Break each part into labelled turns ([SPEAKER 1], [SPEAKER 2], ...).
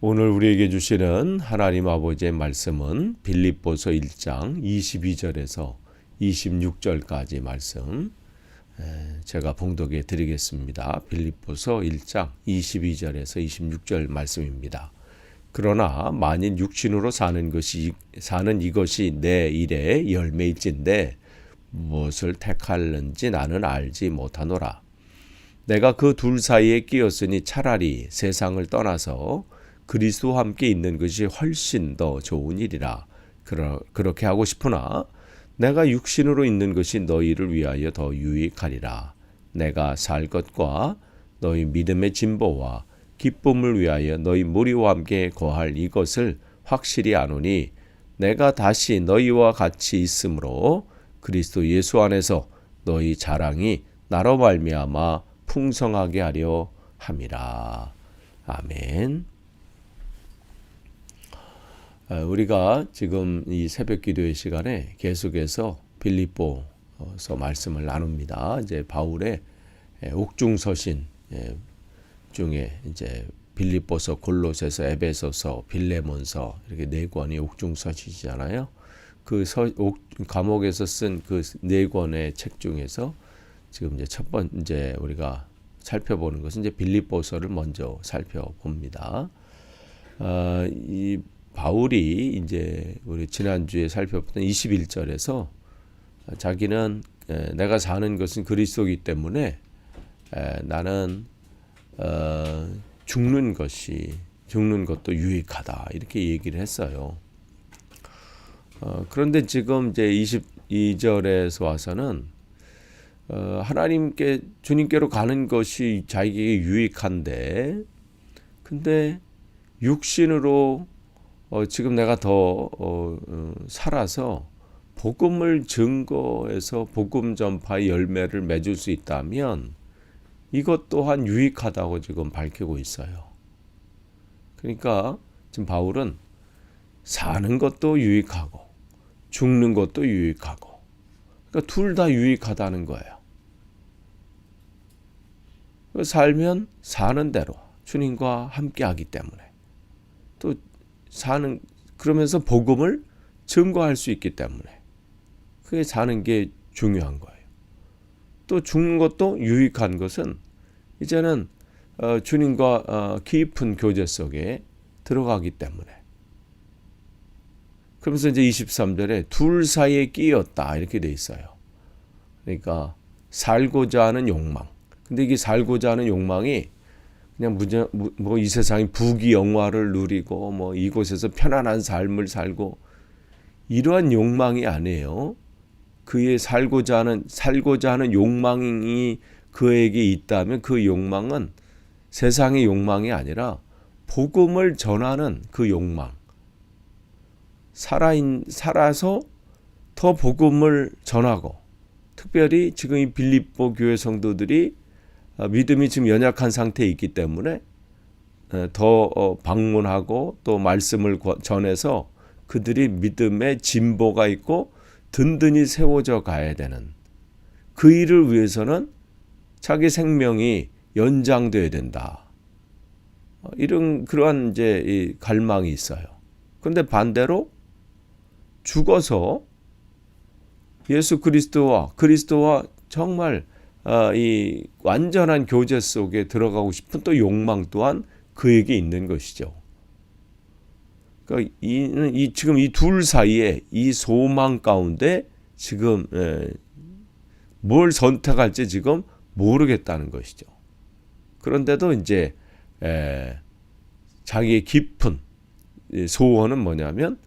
[SPEAKER 1] 오늘 우리에게 주시는 하나님 아버지의 말씀은 빌립보서 1장 22절에서 26절까지 말씀 제가 봉독해 드리겠습니다. 빌립보서 1장 22절에서 26절 말씀입니다. 그러나 만일 육신으로 사는 이것이 내 일의 열매일진데 무엇을 택할는지 나는 알지 못하노라. 내가 그 둘 사이에 끼었으니 차라리 세상을 떠나서 그리스도와 함께 있는 것이 훨씬 더 좋은 일이라. 그렇게 하고 싶으나 내가 육신으로 있는 것이 너희를 위하여 더 유익하리라. 내가 살 것과 너희 믿음의 진보와 기쁨을 위하여 너희 무리와 함께 거할 이것을 확실히 아노니 내가 다시 너희와 같이 있으므로 그리스도 예수 안에서 너희 자랑이 나로 말미암아 풍성하게 하려 함이라. 아멘. 우리가 지금 이 새벽 기도의 시간에 계속해서 빌립보서 말씀을 나눕니다. 이제 바울의 옥중 서신 중에 이제 빌립보서, 골로새서, 에베소서, 빌레몬서 이렇게 네 권이 옥중 서신이잖아요. 그 감옥에서 쓴 그 네 권의 책 중에서 지금 이제 첫 번째 우리가 살펴보는 것은 이제 빌립보서를 먼저 살펴봅니다. 이 바울이 이제 우리 지난주에 살펴봤던 21절에서 자기는 내가 사는 것은 그리스도이기 때문에 나는 죽는 것도 유익하다 이렇게 얘기를 했어요. 그런데 지금 이제 22절에서 와서는 하나님께 주님께로 가는 것이 자기에게 유익한데 근데 육신으로 지금 내가 더 살아서 복음을 증거해서 복음 전파의 열매를 맺을 수 있다면 이것 또한 유익하다고 지금 밝히고 있어요. 그러니까 지금 바울은 사는 것도 유익하고 죽는 것도 유익하고 그러니까 둘 다 유익하다는 거예요. 살면 사는 대로 주님과 함께하기 때문에 또 그러면서 복음을 증거할 수 있기 때문에 그게 사는 게 중요한 거예요. 또 죽는 것도 유익한 것은 이제는 주님과 깊은 교제 속에 들어가기 때문에 그러면서 이제 23절에 둘 사이에 끼었다 이렇게 돼 있어요. 그러니까 살고자 하는 욕망. 근데 이게 살고자 하는 욕망이 그냥 이 세상의 부귀 영화를 누리고 뭐 이곳에서 편안한 삶을 살고 이러한 욕망이 아니에요. 그의 살고자 하는 욕망이 그에게 있다면 그 욕망은 세상의 욕망이 아니라 복음을 전하는 그 욕망. 살아서 더 복음을 전하고 특별히 지금 이 빌립보 교회 성도들이 믿음이 지금 연약한 상태에 있기 때문에 더 방문하고 또 말씀을 전해서 그들이 믿음의 진보가 있고 든든히 세워져 가야 되는 그 일을 위해서는 자기 생명이 연장돼야 된다. 그러한 이제 이 갈망이 있어요. 그런데 반대로 죽어서 예수 그리스도와 정말 이 완전한 교제 속에 들어가고 싶은 또 욕망 또한 그에게 있는 것이죠. 그러니까 지금 이 둘 사이에 이 소망 가운데 지금 뭘 선택할지 지금 모르겠다는 것이죠. 그런데도 이제 자기의 깊은 소원은 뭐냐면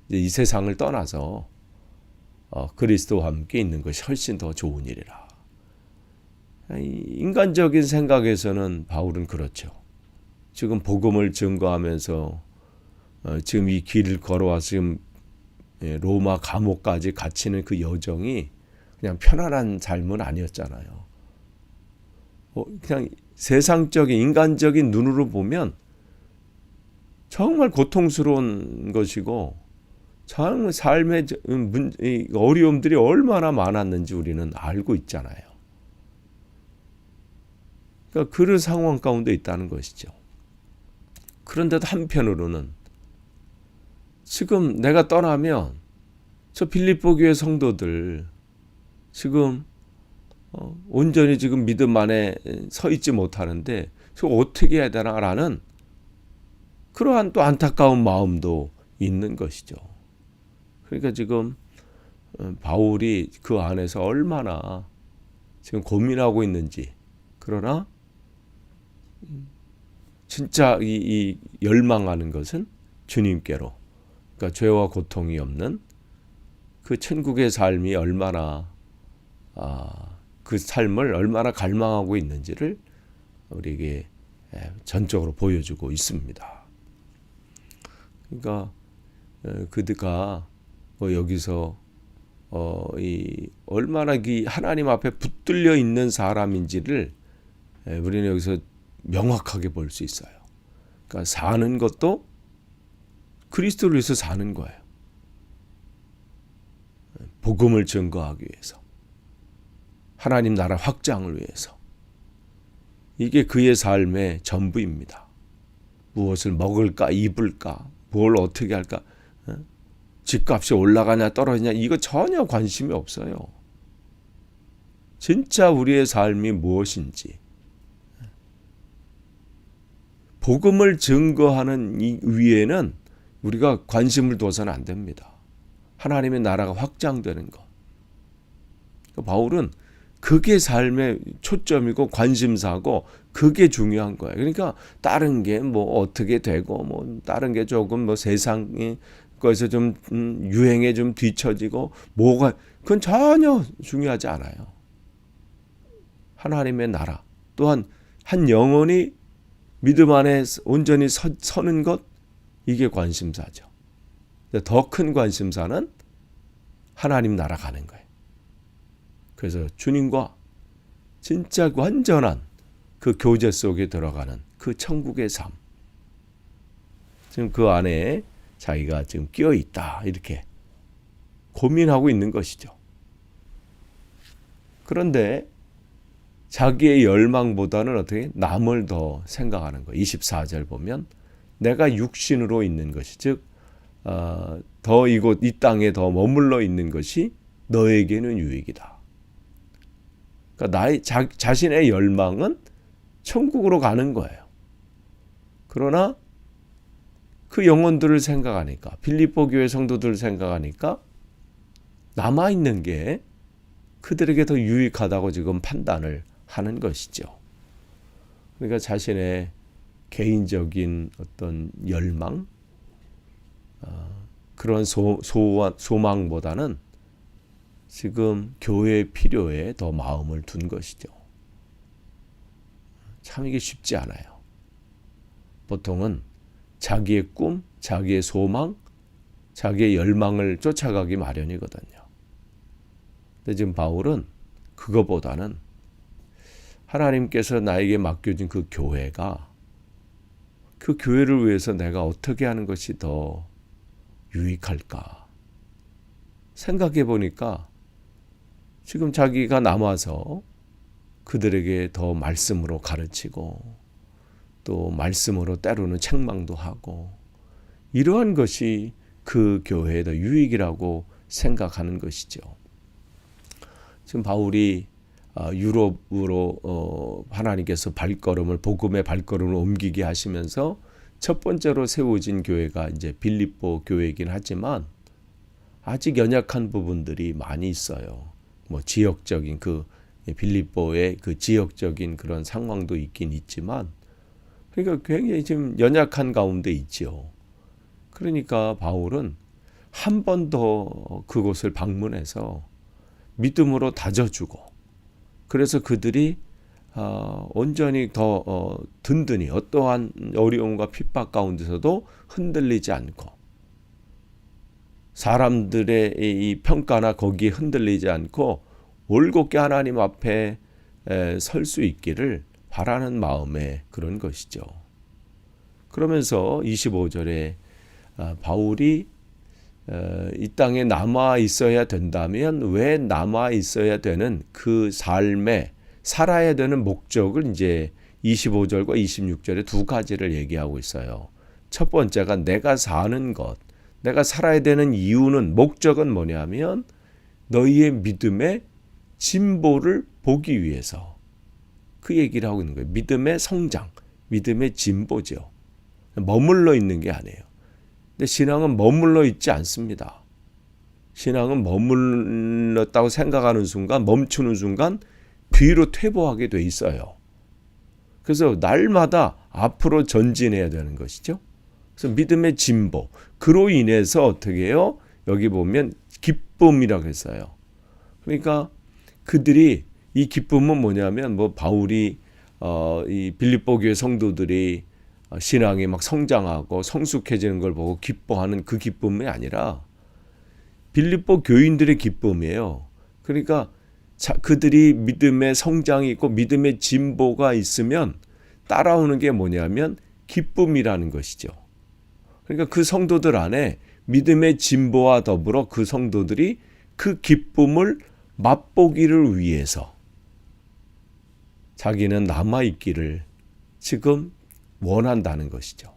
[SPEAKER 1] 이 세상을 떠나서 그리스도와 함께 있는 것이 훨씬 더 좋은 일이라. 인간적인 생각에서는 바울은 그렇죠. 지금 복음을 증거하면서 지금 이 길을 걸어와서 지금 로마 감옥까지 갇히는 그 여정이 그냥 편안한 삶은 아니었잖아요. 그냥 세상적인 인간적인 눈으로 보면 정말 고통스러운 것이고 정말 삶의 어려움들이 얼마나 많았는지 우리는 알고 있잖아요. 그러니까 그런 상황 가운데 있다는 것이죠. 그런데도 한편으로는 지금 내가 떠나면 저 빌립보 교회 성도들 지금 온전히 지금 믿음 안에 서 있지 못하는데 저 어떻게 해야 되나라는 그러한 또 안타까운 마음도 있는 것이죠. 그러니까 지금 바울이 그 안에서 얼마나 지금 고민하고 있는지, 그러나 진짜 이 열망하는 것은 주님께로, 그러니까 죄와 고통이 없는 그 천국의 삶이 얼마나 그 삶을 얼마나 갈망하고 있는지를 우리에게 전적으로 보여주고 있습니다. 그러니까 그가 여기서 얼마나 이 하나님 앞에 붙들려 있는 사람인지를 우리는 여기서 명확하게 볼 수 있어요. 그러니까 사는 것도 그리스도를 위해서 사는 거예요. 복음을 증거하기 위해서, 하나님 나라 확장을 위해서. 이게 그의 삶의 전부입니다. 무엇을 먹을까, 입을까, 뭘 어떻게 할까, 집값이 올라가냐 떨어지냐 이거 전혀 관심이 없어요. 진짜 우리의 삶이 무엇인지, 복음을 증거하는 이 위에는 우리가 관심을 둬서는 안 됩니다. 하나님의 나라가 확장되는 것. 바울은 그게 삶의 초점이고 관심사고 그게 중요한 거예요. 그러니까 다른 게 뭐 어떻게 되고 뭐 다른 게 조금 뭐 세상에 거기서 좀 유행에 좀 뒤처지고 뭐가 그건 전혀 중요하지 않아요. 하나님의 나라 또한 한 영혼이 믿음 안에 온전히 서는 것, 이게 관심사죠. 더 큰 관심사는 하나님 나라 가는 거예요. 그래서 주님과 진짜 완전한 그 교제 속에 들어가는 그 천국의 삶, 지금 그 안에 자기가 지금 끼어 있다 이렇게 고민하고 있는 것이죠. 그런데 자기의 열망보다는 어떻게 남을 더 생각하는 거예요. 24절 보면 내가 육신으로 있는 것이, 즉 더 이곳 이 땅에 더 머물러 있는 것이 너에게는 유익이다. 그러니까 나의 자신의 열망은 천국으로 가는 거예요. 그러나 그 영혼들을 생각하니까, 빌립보 교회 성도들을 생각하니까 남아있는 게 그들에게 더 유익하다고 지금 판단을 하는 것이죠. 그러니까 자신의 개인적인 어떤 열망, 그런 소망보다는 지금 교회의 필요에 더 마음을 둔 것이죠. 참 이게 쉽지 않아요. 보통은 자기의 꿈, 자기의 소망, 자기의 열망을 쫓아가기 마련이거든요. 근데 지금 바울은 그거보다는 하나님께서 나에게 맡겨진 그 교회가, 그 교회를 위해서 내가 어떻게 하는 것이 더 유익할까 생각해 보니까 지금 자기가 남아서 그들에게 더 말씀으로 가르치고 또 말씀으로 때로는 책망도 하고, 이러한 것이 그 교회의 더 유익이라고 생각하는 것이죠. 지금 바울이 유럽으로 하나님께서 복음의 발걸음을 옮기게 하시면서 첫 번째로 세워진 교회가 이제 빌립보 교회이긴 하지만 아직 연약한 부분들이 많이 있어요. 뭐 지역적인 그 빌립보의 그 지역적인 그런 상황도 있긴 있지만, 그러니까 굉장히 지금 연약한 가운데 있죠. 그러니까 바울은 한 번 더 그곳을 방문해서 믿음으로 다져주고, 그래서 그들이 온전히 더 든든히 어떠한 어려움과 핍박 가운데서도 흔들리지 않고, 사람들의 이 평가나 거기에 흔들리지 않고 올곧게 하나님 앞에 설 수 있기를 바라는 마음의 그런 것이죠. 그러면서 25절에 바울이 이 땅에 남아 있어야 된다면 왜 남아 있어야 되는 그 삶에 살아야 되는 목적을 이제 25절과 26절에 두 가지를 얘기하고 있어요. 첫 번째가 내가 사는 것, 내가 살아야 되는 이유는 목적은 뭐냐면 너희의 믿음의 진보를 보기 위해서 그 얘기를 하고 있는 거예요. 믿음의 성장, 믿음의 진보죠. 머물러 있는 게 아니에요. 근데 신앙은 머물러 있지 않습니다. 신앙은 머물렀다고 생각하는 순간, 멈추는 순간 뒤로 퇴보하게 돼 있어요. 그래서 날마다 앞으로 전진해야 되는 것이죠. 그래서 믿음의 진보, 그로 인해서 어떻게 해요? 여기 보면 기쁨이라고 했어요. 그러니까 그들이 이 기쁨은 뭐냐면 뭐 바울이 이 빌립보 교회 성도들이 신앙이 막 성장하고 성숙해지는 걸 보고 기뻐하는 그 기쁨이 아니라 빌립보 교인들의 기쁨이에요. 그러니까 그들이 믿음의 성장이 있고 믿음의 진보가 있으면 따라오는 게 뭐냐면 기쁨이라는 것이죠. 그러니까 그 성도들 안에 믿음의 진보와 더불어 그 성도들이 그 기쁨을 맛보기를 위해서 자기는 남아있기를 지금 원한다는 것이죠.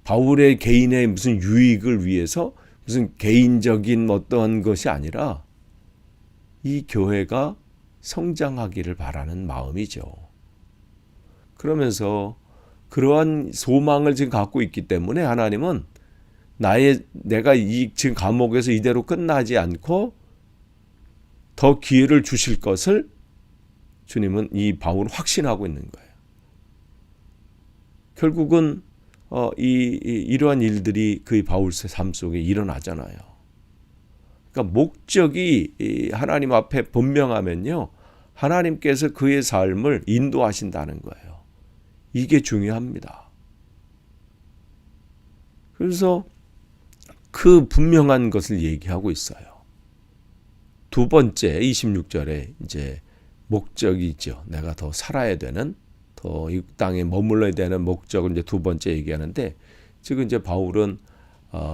[SPEAKER 1] 바울의 개인의 무슨 유익을 위해서 무슨 개인적인 어떠한 것이 아니라 이 교회가 성장하기를 바라는 마음이죠. 그러면서 그러한 소망을 지금 갖고 있기 때문에 하나님은 내가 이 지금 감옥에서 이대로 끝나지 않고 더 기회를 주실 것을 주님은 이 바울은 확신하고 있는 거예요. 결국은 이러한 일들이 그 바울의 삶 속에 일어나잖아요. 그러니까 목적이 하나님 앞에 분명하면요, 하나님께서 그의 삶을 인도하신다는 거예요. 이게 중요합니다. 그래서 그 분명한 것을 얘기하고 있어요. 두 번째 26절에 이제 목적이 있죠. 내가 더 살아야 되는, 더 이 땅에 머물러야 되는 목적을 이제 두 번째 얘기하는데, 지금 이제 바울은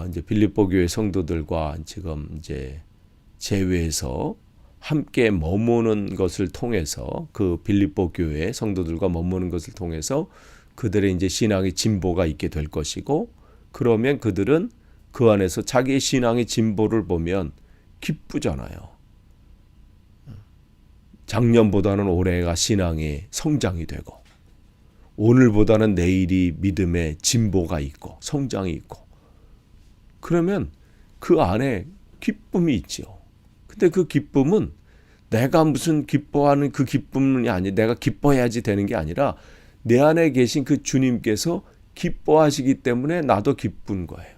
[SPEAKER 1] 이제 빌립보 교회 성도들과 지금 이제 제외해서 함께 머무는 것을 통해서 그 빌립보 교회 성도들과 머무는 것을 통해서 그들의 이제 신앙의 진보가 있게 될 것이고, 그러면 그들은 그 안에서 자기의 신앙의 진보를 보면 기쁘잖아요. 작년보다는 올해가 신앙의 성장이 되고, 오늘보다는 내일이 믿음의 진보가 있고 성장이 있고, 그러면 그 안에 기쁨이 있죠. 근데 그 기쁨은 내가 무슨 기뻐하는 그 기쁨이 아니, 내가 기뻐해야지 되는 게 아니라 내 안에 계신 그 주님께서 기뻐하시기 때문에 나도 기쁜 거예요.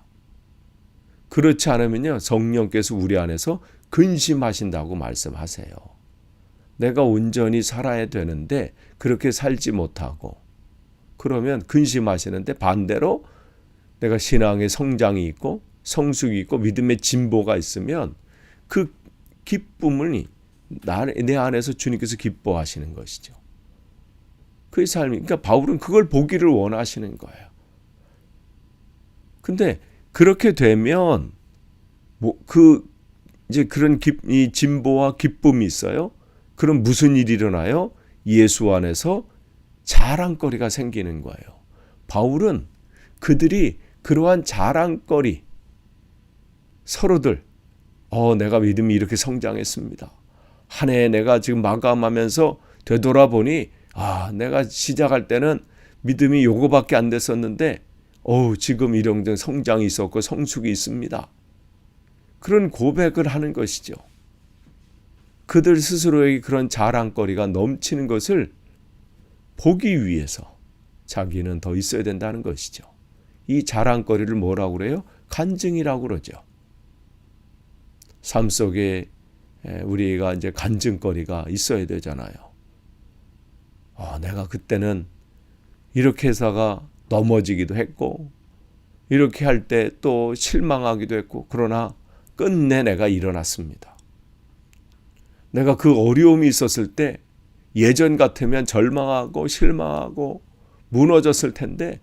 [SPEAKER 1] 그렇지 않으면요, 성령께서 우리 안에서 근심하신다고 말씀하세요. 내가 온전히 살아야 되는데 그렇게 살지 못하고, 그러면 근심하시는데 반대로 내가 신앙의 성장이 있고 성숙이 있고 믿음의 진보가 있으면 그 기쁨을 내 안에서 주님께서 기뻐하시는 것이죠. 그의 삶이, 그러니까 바울은 그걸 보기를 원하시는 거예요. 근데 그렇게 되면 이제 그런 이 진보와 기쁨이 있어요. 그럼 무슨 일이 일어나요? 예수 안에서 자랑거리가 생기는 거예요. 바울은 그들이 그러한 자랑거리, 서로들, 내가 믿음이 이렇게 성장했습니다. 한 해 내가 지금 마감하면서 되돌아보니, 내가 시작할 때는 믿음이 요거밖에 안 됐었는데, 지금 이런 성장이 있었고 성숙이 있습니다. 그런 고백을 하는 것이죠. 그들 스스로에게 그런 자랑거리가 넘치는 것을 보기 위해서 자기는 더 있어야 된다는 것이죠. 이 자랑거리를 뭐라고 그래요? 간증이라고 그러죠. 삶 속에 우리가 이제 간증거리가 있어야 되잖아요. 내가 그때는 이렇게 해서가 넘어지기도 했고, 이렇게 할 때 또 실망하기도 했고, 그러나 끝내 내가 일어났습니다. 내가 그 어려움이 있었을 때 예전 같으면 절망하고 실망하고 무너졌을 텐데,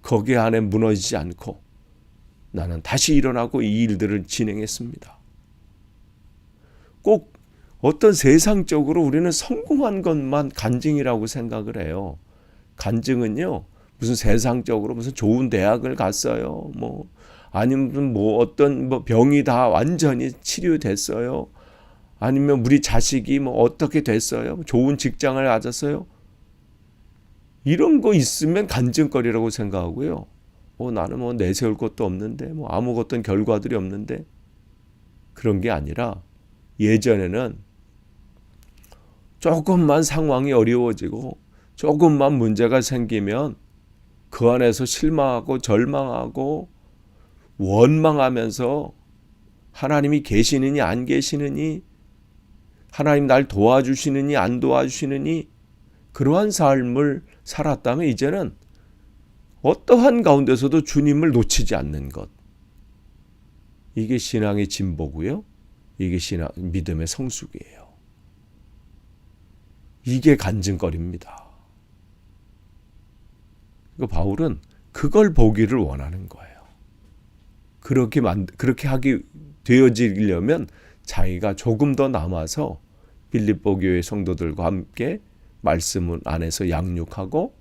[SPEAKER 1] 거기 안에 무너지지 않고 나는 다시 일어나고 이 일들을 진행했습니다. 꼭 어떤 세상적으로 우리는 성공한 것만 간증이라고 생각을 해요. 간증은요, 무슨 세상적으로 무슨 좋은 대학을 갔어요. 뭐 아니면 뭐 어떤 뭐 병이 다 완전히 치료됐어요. 아니면 우리 자식이 뭐 어떻게 됐어요. 좋은 직장을 가졌어요. 이런 거 있으면 간증거리라고 생각하고요. 나는 뭐 내세울 것도 없는데 뭐 아무것도 결과들이 없는데 그런 게 아니라 예전에는 조금만 상황이 어려워지고 조금만 문제가 생기면 그 안에서 실망하고 절망하고 원망하면서 하나님이 계시느니 안 계시느니 하나님 날 도와주시느니 안 도와주시느니 그러한 삶을 살았다면 이제는 어떠한 가운데서도 주님을 놓치지 않는 것. 이게 신앙의 진보고요. 이게 믿음의 성숙이에요. 이게 간증거리입니다. 바울은 그걸 보기를 원하는 거예요. 그렇게 하기 되어지려면 자기가 조금 더 남아서 빌립보 교회 성도들과 함께 말씀 안에서 양육하고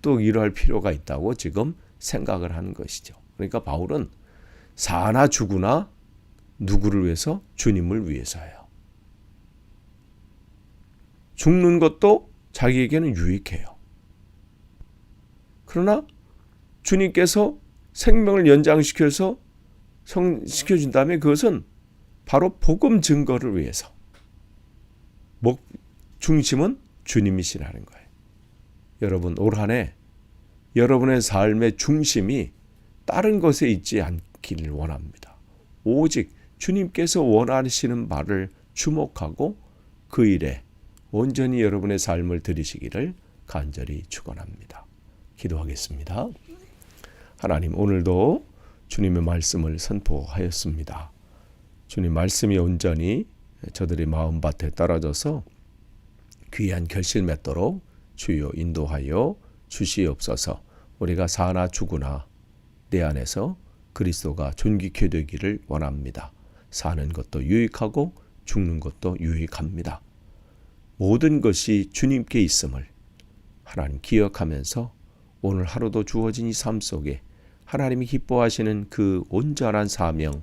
[SPEAKER 1] 또 이러할 필요가 있다고 지금 생각을 하는 것이죠. 그러니까 바울은 사나 죽으나 누구를 위해서? 주님을 위해서예요. 죽는 것도 자기에게는 유익해요. 그러나 주님께서 생명을 연장시켜서 시켜준다면 그것은 바로 복음 증거를 위해서. 중심은 주님이시라는 거예요. 여러분 올 한 해 여러분의 삶의 중심이 다른 것에 있지 않기를 원합니다. 오직 주님께서 원하시는 바를 주목하고 그 일에 온전히 여러분의 삶을 들이시기를 간절히 축원합니다. 기도하겠습니다. 하나님 오늘도 주님의 말씀을 선포하였습니다. 주님 말씀이 온전히 저들의 마음밭에 떨어져서 귀한 결실 맺도록 주여 인도하여 주시옵소서. 우리가 사나 죽으나 내 안에서 그리스도가 존귀케 되기를 원합니다. 사는 것도 유익하고 죽는 것도 유익합니다. 모든 것이 주님께 있음을 하나님 기억하면서 오늘 하루도 주어진 이 삶 속에 하나님이 기뻐하시는 그 온전한 사명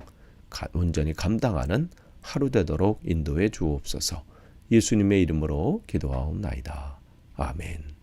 [SPEAKER 1] 온전히 감당하는 하루 되도록 인도해 주옵소서. 예수님의 이름으로 기도하옵나이다. 아멘.